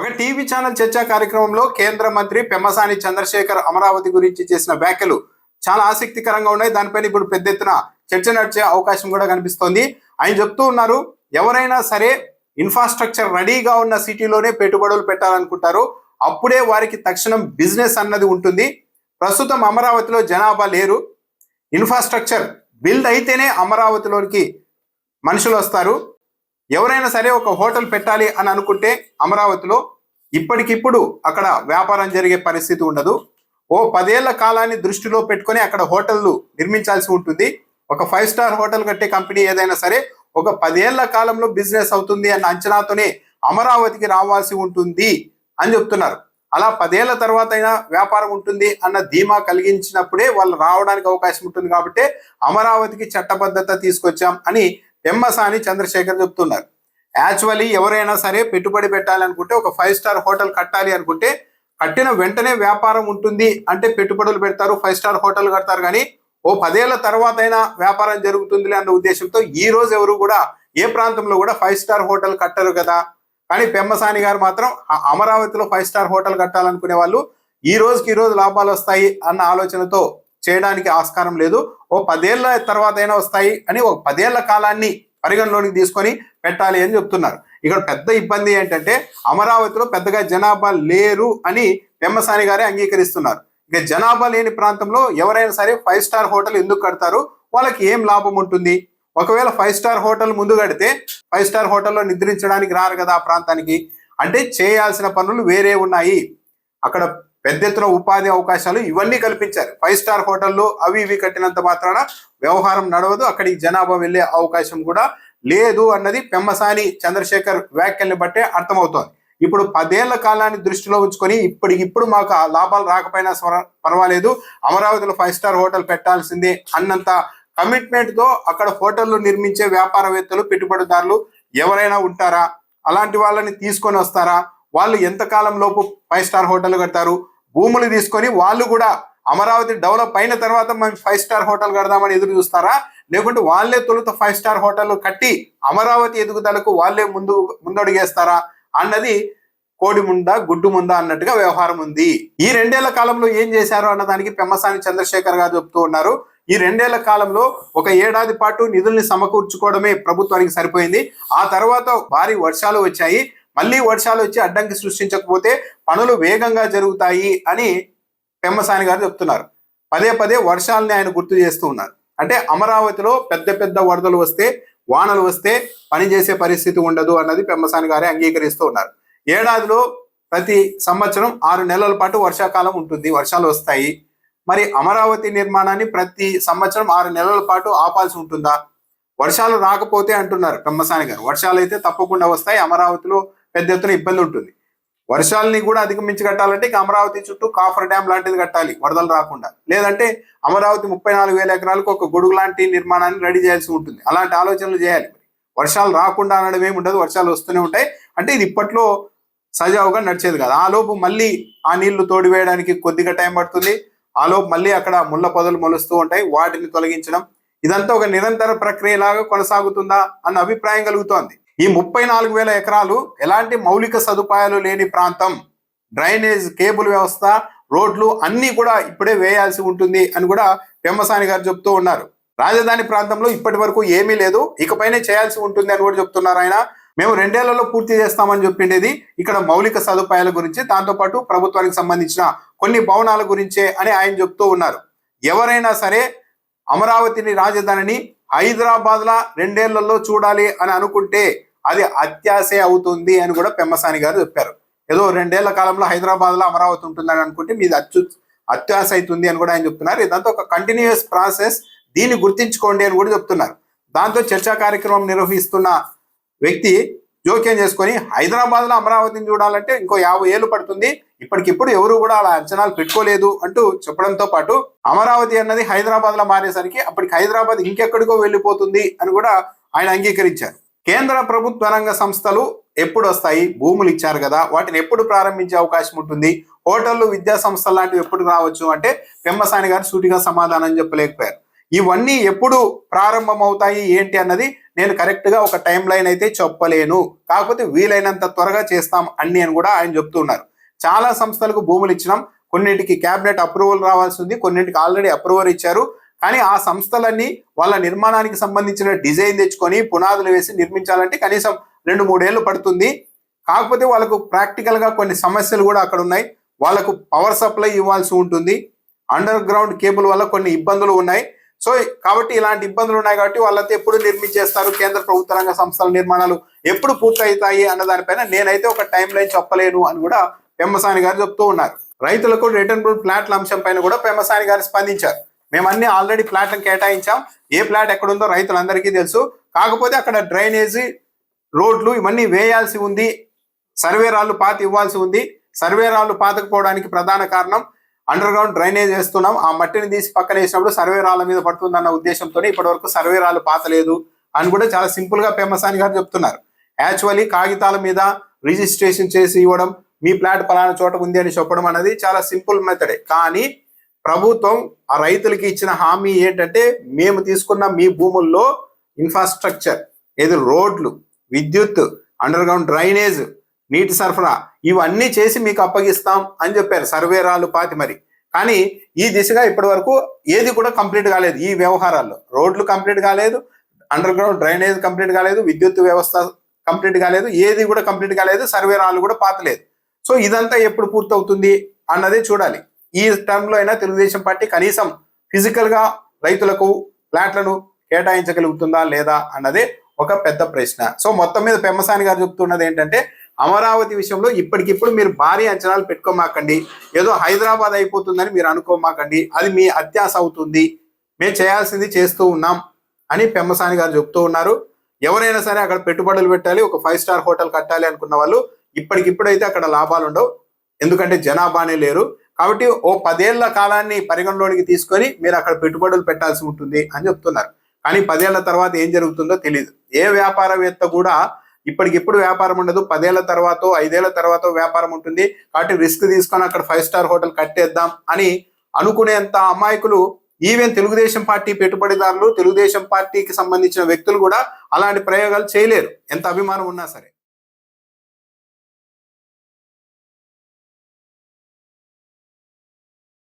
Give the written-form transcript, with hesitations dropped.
ఒక TV channel చర్చా కార్యక్రమంలో కేంద్ర మంత్రి పెమ్మసాని చంద్రశేఖర్ అమరావతి గురించి చేసిన వ్యాఖ్యలు చాలా ఆసక్తికరంగా ఉన్నాయి. దానిపైన ఇప్పుడు పెద్ద ఎత్తున చర్చ నడిచే అవకాశం కూడా కనిపిస్తోంది. ఆయన చెప్తూ ఉన్నారు, ఎవరైనా సరే ఇన్ఫ్రాస్ట్రక్చర్ రెడీగా ఉన్న సిటీలోనే పెట్టుబడులు పెట్టాలనుకుంటారు, అప్పుడే వారికి తక్షణం బిజినెస్ అన్నది ఉంటుంది. ప్రస్తుతం అమరావతిలో జనాభా లేరు, ఇన్ఫ్రాస్ట్రక్చర్ బిల్డ్ అయితేనే అమరావతిలోనికి మనుషులు వస్తారు. ఎవరైనా సరే ఒక హోటల్ పెట్టాలి అని అనుకుంటే అమరావతిలో ఇప్పటికిప్పుడు అక్కడ వ్యాపారం జరిగే పరిస్థితి ఉండదు. ఓ 10 ఏళ్ల కాలాన్ని దృష్టిలో పెట్టుకొని అక్కడ హోటళ్లు నిర్మించాల్సి ఉంటుంది. ఒక 5 స్టార్ హోటల్ కట్టే కంపెనీ ఏదైనా సరే ఒక 10 ఏళ్ల కాలంలో బిజినెస్ అవుతుంది అన్న అంచనాతోనే అమరావతికి రావాల్సి ఉంటుంది అని చెప్తున్నారు. అలా 10 ఏళ్ల తర్వాత అయినా వ్యాపారం ఉంటుంది అన్న ధీమా కలిగించినప్పుడే వాళ్ళు రావడానికి అవకాశం ఉంటుంది. కాబట్టి అమరావతికి చట్టబద్ధత తీసుకొచ్చాం అని పెమ్మసాని చంద్రశేఖర్ చెప్తున్నారు. యాక్చువల్లీ ఎవరైనా సరే పెట్టుబడి పెట్టాలనుకుంటే ఒక 5 స్టార్ హోటల్ కట్టాలి అనుకుంటే కట్టిన వెంటనే వ్యాపారం ఉంటుంది అంటే పెట్టుబడులు పెడతారు, 5 స్టార్ హోటల్ కడతారు. కానీ ఓ 10 ఏళ్ల తర్వాత అయినా వ్యాపారం జరుగుతుంది అన్న ఉద్దేశంతో ఈ రోజు ఎవరు కూడా ఏ ప్రాంతంలో కూడా 5 స్టార్ హోటల్ కట్టరు కదా. కానీ పెమ్మసాని గారు మాత్రం అమరావతిలో 5 స్టార్ హోటల్ కట్టాలనుకునే వాళ్ళు ఈ రోజుకి ఈ రోజు లాభాలు వస్తాయి అన్న ఆలోచనతో చేయడానికి ఆస్కారం లేదు. ఓ 10 ఏళ్ల తర్వాత అయినా వస్తాయి అని ఒక 10 ఏళ్ల కాలాన్ని పరిగణలోనికి తీసుకొని పెట్టాలి అని చెప్తున్నారు. ఇక్కడ పెద్ద ఇబ్బంది ఏంటంటే అమరావతిలో పెద్దగా జనాభా లేరు అని పెమ్మసాని గారే అంగీకరిస్తున్నారు. ఇక జనాభా లేని ప్రాంతంలో ఎవరైనా సరే 5 స్టార్ హోటల్ ఎందుకు కడతారు, వాళ్ళకి ఏం లాభం ఉంటుంది? ఒకవేళ 5 స్టార్ హోటల్ ముందు కడితే 5 స్టార్ హోటల్లో నిద్రించడానికి రారు కదా ఆ ప్రాంతానికి. అంటే చేయాల్సిన పనులు వేరే ఉన్నాయి. అక్కడ పెద్ద ఎత్తున ఉపాధి అవకాశాలు ఇవన్నీ కల్పించారు. 5 స్టార్ హోటల్లో అవి ఇవి కట్టినంత మాత్రాన వ్యవహారం నడవదు, అక్కడికి జనాభా వెళ్లే అవకాశం కూడా లేదు అన్నది పెమ్మసాని చంద్రశేఖర్ వ్యాఖ్యల్ని బట్టే అర్థమవుతోంది. ఇప్పుడు 10 ఏళ్ల కాలాన్ని దృష్టిలో ఉంచుకొని ఇప్పటికిప్పుడు మాకు ఆ లాభాలు రాకపోయినా పర్వాలేదు, అమరావతిలో 5 స్టార్ హోటల్ పెట్టాల్సిందే అన్నంత కమిట్మెంట్ తో అక్కడ హోటళ్లు నిర్మించే వ్యాపారవేత్తలు, పెట్టుబడిదారులు ఎవరైనా ఉంటారా? అలాంటి వాళ్ళని తీసుకొని వస్తారా? వాళ్ళు ఎంతకాలం లోపు 5 స్టార్ హోటల్ కడతారు? భూములు తీసుకొని వాళ్ళు కూడా అమరావతి డెవలప్ అయిన తర్వాత మేము 5 స్టార్ హోటల్ కడదామని ఎదురు చూస్తారా? లేకుంటే వాళ్ళే తొలుత 5 స్టార్ హోటల్ కట్టి అమరావతి ఎదుగుదలకు వాళ్ళే ముందడుగేస్తారా అన్నది కోడి ముందా గుడ్డు ముందా అన్నట్టుగా వ్యవహారం ఉంది. ఈ 2 ఏళ్ల కాలంలో ఏం చేశారు అన్నదానికి పెమ్మసాని చంద్రశేఖర్ గారు చెప్తూ ఉన్నారు. ఈ 2 ఏళ్ల కాలంలో ఒక ఏడాది పాటు నిధుల్ని సమకూర్చుకోవడమే ప్రభుత్వానికి సరిపోయింది. ఆ తర్వాత భారీ వర్షాలు వచ్చాయి. మళ్ళీ వర్షాలు వచ్చి అడ్డంకి సృష్టించకపోతే పనులు వేగంగా జరుగుతాయి అని పెమ్మసాని గారు చెప్తున్నారు. పదే పదే వర్షాలని ఆయన గుర్తు చేస్తూ ఉన్నారు. అంటే అమరావతిలో పెద్ద పెద్ద వరదలు వస్తే, వానలు వస్తే పని చేసే పరిస్థితి ఉండదు అన్నది పెమ్మసాని గారే అంగీకరిస్తూ ఉన్నారు. ఏడాదిలో ప్రతి సంవత్సరం 6 నెలల పాటు వర్షాకాలం ఉంటుంది, వర్షాలు వస్తాయి. మరి అమరావతి నిర్మాణాన్ని ప్రతి సంవత్సరం 6 నెలల పాటు ఆపాల్సి ఉంటుందా? వర్షాలు రాకపోతే అంటున్నారు పెమ్మసాని గారు, వర్షాలు అయితే తప్పకుండా వస్తాయి, అమరావతిలో పెద్ద ఎత్తున ఇబ్బంది ఉంటుంది. వర్షాలని కూడా అధిగమించి కట్టాలంటే ఇక అమరావతి చుట్టూ కాఫర్ డ్యామ్ లాంటిది కట్టాలి వరదలు రాకుండా. లేదంటే అమరావతి 34,000 ఎకరాలకు ఒక గొడుగు లాంటి నిర్మాణాన్ని రెడీ చేయాల్సి ఉంటుంది. అలాంటి ఆలోచనలు చేయాలి. వర్షాలు రాకుండా అనడం ఏమి ఉండదు, వర్షాలు వస్తూనే ఉంటాయి. అంటే ఇది ఇప్పట్లో సజావుగా నడిచేది కాదు. ఆ లోపు మళ్ళీ ఆ నీళ్లు తోడివేయడానికి కొద్దిగా టైం పడుతుంది. ఆ లోపు మళ్ళీ అక్కడ ముళ్ళ పొదలు మొలుస్తూ ఉంటాయి, వాటిని తొలగించడం, ఇదంతా ఒక నిరంతర ప్రక్రియలాగా కొనసాగుతుందా అన్న అభిప్రాయం కలుగుతోంది. ఈ 34,000 ఎకరాలు ఎలాంటి మౌలిక సదుపాయాలు లేని ప్రాంతం. డ్రైనేజ్, కేబుల్ వ్యవస్థ, రోడ్లు అన్ని కూడా ఇప్పుడే వేయాల్సి ఉంటుంది అని కూడా పెమ్మసాని గారు చెప్తూ ఉన్నారు. రాజధాని ప్రాంతంలో ఇప్పటి వరకు ఏమీ లేదు, ఇకపైనే చేయాల్సి ఉంటుంది అని కూడా చెప్తున్నారు ఆయన. మేము 2 ఏళ్లలో పూర్తి చేస్తామని చెప్పిండేది ఇక్కడ మౌలిక సదుపాయాల గురించి, దాంతోపాటు ప్రభుత్వానికి సంబంధించిన కొన్ని భవనాల గురించే అని ఆయన చెప్తూ ఉన్నారు. ఎవరైనా సరే అమరావతిని రాజధానిని హైదరాబాద్ లా 2 ఏళ్లలో చూడాలి అని అనుకుంటే అది అత్యాశే అవుతుంది అని కూడా పెమ్మసాని గారు చెప్పారు. ఏదో 2 ఏళ్ల కాలంలో హైదరాబాద్ లో అమరావతి ఉంటుందని అనుకుంటే మీది అత్యాశ అవుతుంది అని కూడా ఆయన చెప్తున్నారు. ఇదంతా ఒక కంటిన్యూస్ ప్రాసెస్, దీన్ని గుర్తించుకోండి అని కూడా చెప్తున్నారు. దాంతో చర్చా కార్యక్రమం నిర్వహిస్తున్న వ్యక్తి జోక్యం చేసుకొని హైదరాబాద్ లో అమరావతిని చూడాలంటే ఇంకో 50 ఏళ్ళు పడుతుంది, ఇప్పటికిప్పుడు ఎవరు కూడా అలా అంచనాలు పెట్టుకోలేదు అంటూ చెప్పడంతో పాటు అమరావతి అన్నది హైదరాబాద్ లో మారేసరికి అప్పటికి హైదరాబాద్ ఇంకెక్కడికో వెళ్ళిపోతుంది అని కూడా ఆయన అంగీకరించారు. కేంద్ర ప్రభుత్వ రంగ సంస్థలు ఎప్పుడు వస్తాయి? భూములు ఇచ్చారు కదా, వాటిని ఎప్పుడు ప్రారంభించే అవకాశం ఉంటుంది? హోటళ్లు, విద్యా సంస్థలు లాంటివి ఎప్పుడు రావచ్చు అంటే పెమ్మసాని గారు సూటిగా సమాధానం చెప్పలేకపోయారు. ఇవన్నీ ఎప్పుడు ప్రారంభం అవుతాయి ఏంటి అన్నది నేను కరెక్ట్ గా ఒక టైం లైన్ అయితే చెప్పలేను, కాకపోతే వీలైనంత త్వరగా చేస్తాం అన్ని అని కూడా ఆయన చెప్తున్నారు. చాలా సంస్థలకు భూములు ఇచ్చినాం, కొన్నింటికి క్యాబినెట్ అప్రూవల్ రావాల్సి ఉంది, కొన్నింటికి ఆల్రెడీ అప్రూవల్ ఇచ్చారు. కానీ ఆ సంస్థలన్నీ వాళ్ళ నిర్మాణానికి సంబంధించిన డిజైన్ తెచ్చుకొని పునాదులు వేసి నిర్మించాలంటే కనీసం 2-3 ఏళ్ళు పడుతుంది. కాకపోతే వాళ్ళకు ప్రాక్టికల్ గా కొన్ని సమస్యలు కూడా అక్కడ ఉన్నాయి. వాళ్ళకు పవర్ సప్లై ఇవ్వాల్సి ఉంటుంది, అండర్ గ్రౌండ్ కేబుల్ వల్ల కొన్ని ఇబ్బందులు ఉన్నాయి. సో కాబట్టి ఇలాంటి ఇబ్బందులు ఉన్నాయి కాబట్టి వాళ్ళైతే ఎప్పుడు నిర్మించేస్తారు, కేంద్ర ప్రభుత్వ రంగ సంస్థల నిర్మాణాలు ఎప్పుడు పూర్తవుతాయి అన్న దానిపైన నేనైతే ఒక టైం లైన్ చెప్పలేను అని కూడా పెమ్మసాని గారు చెప్తూ ఉన్నారు. రైతులకు రిటర్నబుల్ ప్లాట్ల అంశం పైన కూడా పెమ్మసాని గారు స్పందించారు. మేము అన్ని ఆల్రెడీ ప్లాట్లను కేటాయించాం, ఏ ప్లాట్ ఎక్కడుందో రైతులందరికీ తెలుసు, కాకపోతే అక్కడ డ్రైనేజీ రోడ్లు ఇవన్నీ వేయాల్సి ఉంది, సర్వే రాళ్ళు పాత ఇవ్వాల్సి ఉంది. సర్వే రాళ్ళు పాతకపోవడానికి ప్రధాన కారణం అండర్ గ్రౌండ్ డ్రైనేజ్ వేస్తున్నాం, ఆ మట్టిని తీసి పక్కన వేసినప్పుడు సర్వే రాళ్ళ మీద పడుతుందన్న ఉద్దేశంతో ఇప్పటి వరకు సర్వే రాళ్ళు పాతలేదు అని కూడా చాలా సింపుల్ గా పెమ్మసాని గారు చెప్తున్నారు. యాక్చువల్లీ కాగితాల మీద రిజిస్ట్రేషన్ చేసి ఇవ్వడం, మీ ప్లాట్ పలానా చోట ఉంది అని చెప్పడం అనేది చాలా సింపుల్ మెథడే. కానీ ప్రభుత్వం ఆ రైతులకి ఇచ్చిన హామీ ఏంటంటే, మేము తీసుకున్న మీ భూముల్లో ఇన్ఫ్రాస్ట్రక్చర్, ఏది రోడ్లు, విద్యుత్, అండర్ గ్రౌండ్ డ్రైనేజ్, నీటి సరఫరా ఇవన్నీ చేసి మీకు అప్పగిస్తాం అని చెప్పారు, సర్వే రాళ్ళు పాతి మరి. కానీ ఈ దిశగా ఇప్పటి వరకు ఏది కూడా కంప్లీట్ కాలేదు. ఈ వ్యవహారాల్లో రోడ్లు కంప్లీట్ కాలేదు, అండర్ గ్రౌండ్ డ్రైనేజ్ కంప్లీట్ కాలేదు, విద్యుత్ వ్యవస్థ కంప్లీట్ కాలేదు, ఏది కూడా కంప్లీట్ కాలేదు, సర్వే రాళ్ళు కూడా పాతలేదు. సో ఇదంతా ఎప్పుడు పూర్తవుతుంది అన్నదే చూడాలి. ఈ టర్మ్లో అయినా తెలుగుదేశం పార్టీ కనీసం ఫిజికల్ గా రైతులకు ప్లాట్లను కేటాయించగలుగుతుందా లేదా అన్నదే ఒక పెద్ద ప్రశ్న. సో మొత్తం మీద పెమ్మసాని గారు చెప్తున్నది ఏంటంటే, అమరావతి విషయంలో ఇప్పటికిప్పుడు మీరు భారీ అంచనాలు పెట్టుకోమాకండి, ఏదో హైదరాబాద్ అయిపోతుందని మీరు అనుకోమాకండి, అది మీ అత్యాశ అవుతుంది, మేము చేయాల్సింది చేస్తూ ఉన్నాం అని పెమ్మసాని గారు చెప్తూ ఉన్నారు. ఎవరైనా సరే అక్కడ పెట్టుబడులు పెట్టాలి, ఒక 5 స్టార్ హోటల్ కట్టాలి అనుకున్న వాళ్ళు ఇప్పటికిప్పుడైతే అక్కడ లాభాలు ఉండవు, ఎందుకంటే జనాభానే లేరు. కాబట్టి ఓ 10 ఏళ్ల కాలాన్ని పరిగణలోనికి తీసుకొని మీరు అక్కడ పెట్టుబడులు పెట్టాల్సి ఉంటుంది అని చెప్తున్నారు. కానీ 10 ఏళ్ల తర్వాత ఏం జరుగుతుందో తెలియదు. ఏ వ్యాపారవేత్త కూడా ఇప్పటికిప్పుడు వ్యాపారం ఉండదు, 10 ఏళ్ల తర్వాత 5 ఏళ్ల తర్వాత వ్యాపారం ఉంటుంది. కాబట్టి రిస్క్ తీసుకొని అక్కడ 5 స్టార్ హోటల్ కట్టేద్దాం అని అనుకునేంత అమాయకులు ఈవెన్ తెలుగుదేశం పార్టీ పెట్టుబడిదారులు, తెలుగుదేశం పార్టీకి సంబంధించిన వ్యక్తులు కూడా అలాంటి ప్రయోగాలు చేయలేరు, ఎంత అభిమానం ఉన్నా సరే.